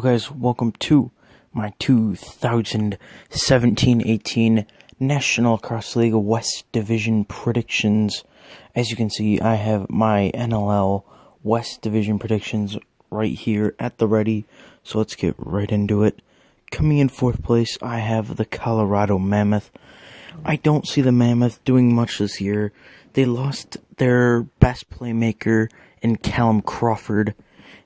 Hello guys, welcome to my 2017-18 National Cross League West Division predictions. As you can see, I have my NLL West Division predictions right here at the ready, so let's get right into it. Coming in fourth place, I have the Colorado Mammoth. I don't see the Mammoth doing much this year. They lost their best playmaker in Callum Crawford,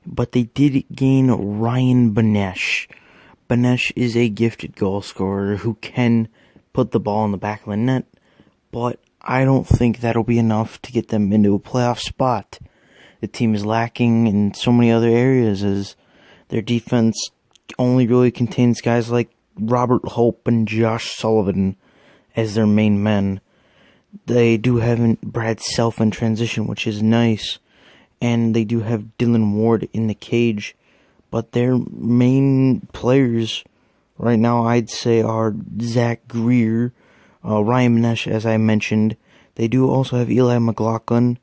but they did gain Ryan Benesh. Benesh is a gifted goal scorer who can put the ball in the back of the net, but I don't think that'll be enough to get them into a playoff spot. The team is lacking in so many other areas, as their defense only really contains guys like Robert Hope and Josh Sullivan as their main men. They do have Brad Self in transition, which is nice, and they do have Dylan Ward in the cage, but their main players right now, I'd say, are Zach Greer, Ryan Benesh, as I mentioned. They do also have Eli McLaughlin,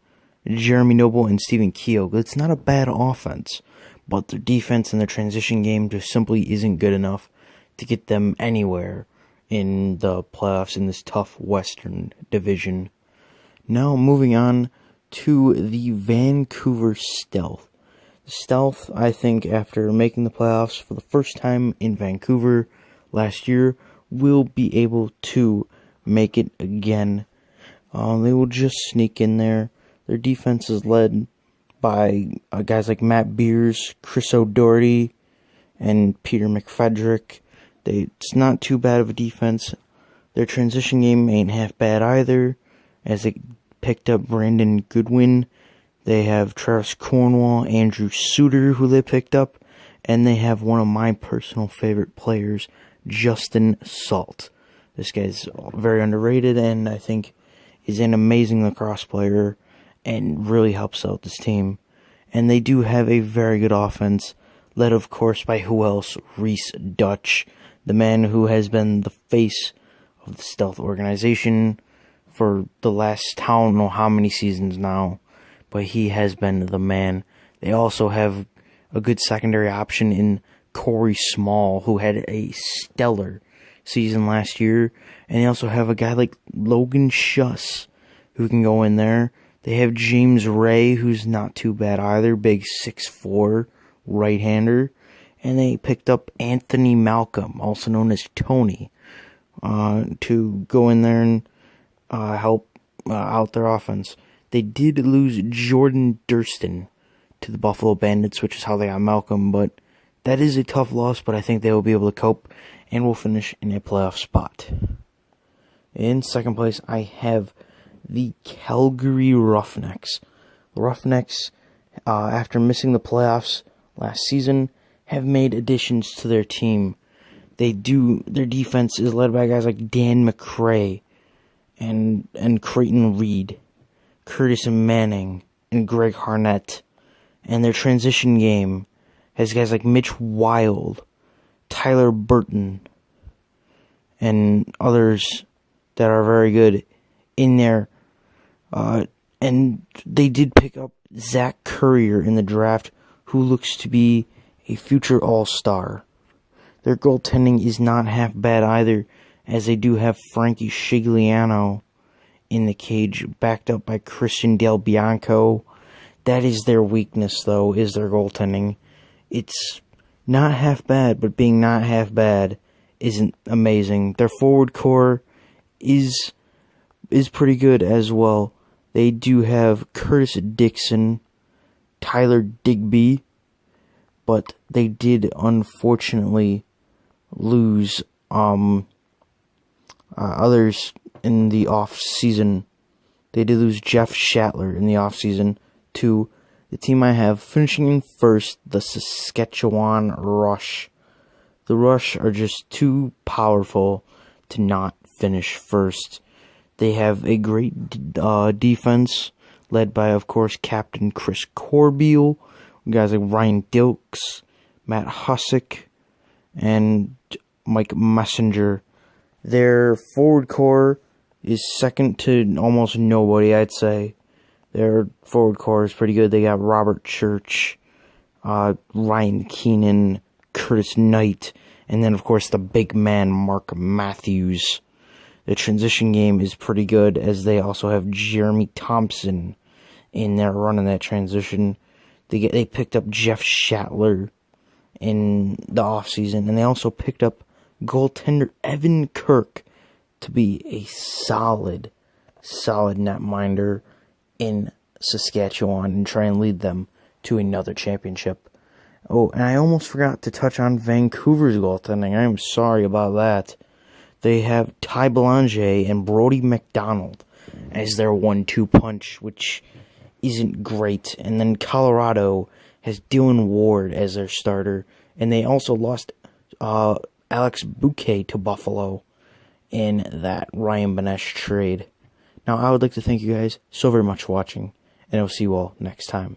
Jeremy Noble, and Stephen Keogh. It's not a bad offense, but their defense and their transition game just simply isn't good enough to get them anywhere in the playoffs in this tough Western Division. Now moving on to the Vancouver Stealth. Stealth, I think, after making the playoffs for the first time in Vancouver last year, will be able to make it again. They will just sneak in there. Their defense is led by guys like Matt Beers, Chris O'Doherty, and Peter McFedrick. It's not too bad of a defense. Their transition game ain't half bad either, as they picked up Brandon Goodwin. They have Travis Cornwall, Andrew Suter, who they picked up, and they have one of my personal favorite players, Justin Salt. This guy's very underrated, and I think is an amazing lacrosse player and really helps out this team. And they do have a very good offense, led of course by who else? Reese Dutch, the man who has been the face of the Stealth organization for the last, I don't know how many seasons now, but he has been the man. They also have a good secondary option in Corey Small, who had a stellar season last year, and they also have a guy like Logan Schuss, who can go in there. They have James Ray, who's not too bad either, big 6'4" right-hander. And they picked up Anthony Malcolm, also known as Tony, to go in there and help out their offense. They did lose Jordan Durston to the Buffalo Bandits, which is how they got Malcolm, but that is a tough loss, but I think they will be able to cope and will finish in a playoff spot. In second place, I have the Calgary Roughnecks. The Roughnecks, after missing the playoffs last season, have made additions to their team. Their defense is led by guys like Dan McCray and Creighton Reed, Curtis Manning, and Greg Harnett. And their transition game has guys like Mitch Wild, Tyler Burton, and others that are very good in there. And they did pick up Zach Currier in the draft, who looks to be a future all-star. Their goaltending is not half bad either, as they do have Frankie Shigliano in the cage, backed up by Christian Del Bianco. That is their weakness, though, is their goaltending. It's not half bad, but being not half bad isn't amazing. Their forward core is pretty good as well. They do have Curtis Dixon, Tyler Digby, but they did unfortunately lose others in the off-season. They did lose Jeff Shatler in the off-season to the team I have finishing in first, the Saskatchewan Rush. The Rush are just too powerful to not finish first. They have a great defense, led by, of course, Captain Chris Corbeil, guys like Ryan Dilks, Matt Hussick, and Mike Messenger. Their forward core is second to almost nobody, I'd say. Their forward core is pretty good. They got Robert Church, Ryan Keenan, Curtis Knight, and then, of course, the big man, Mark Matthews. The transition game is pretty good, as they also have Jeremy Thompson in there running that transition. They picked up Jeff Shatler in the offseason, and they also picked up goaltender Evan Kirk to be a solid netminder in Saskatchewan and try and lead them to another championship. Oh, and I almost forgot to touch on Vancouver's goaltending. I am sorry about that. They have Ty Belanger and Brody McDonald as their 1-2 punch, which isn't great. And then Colorado has Dylan Ward as their starter. And they also lost Alex Bouquet to Buffalo in that Ryan Benesh trade. Now, I would like to thank you guys so very much for watching, and I'll see you all next time.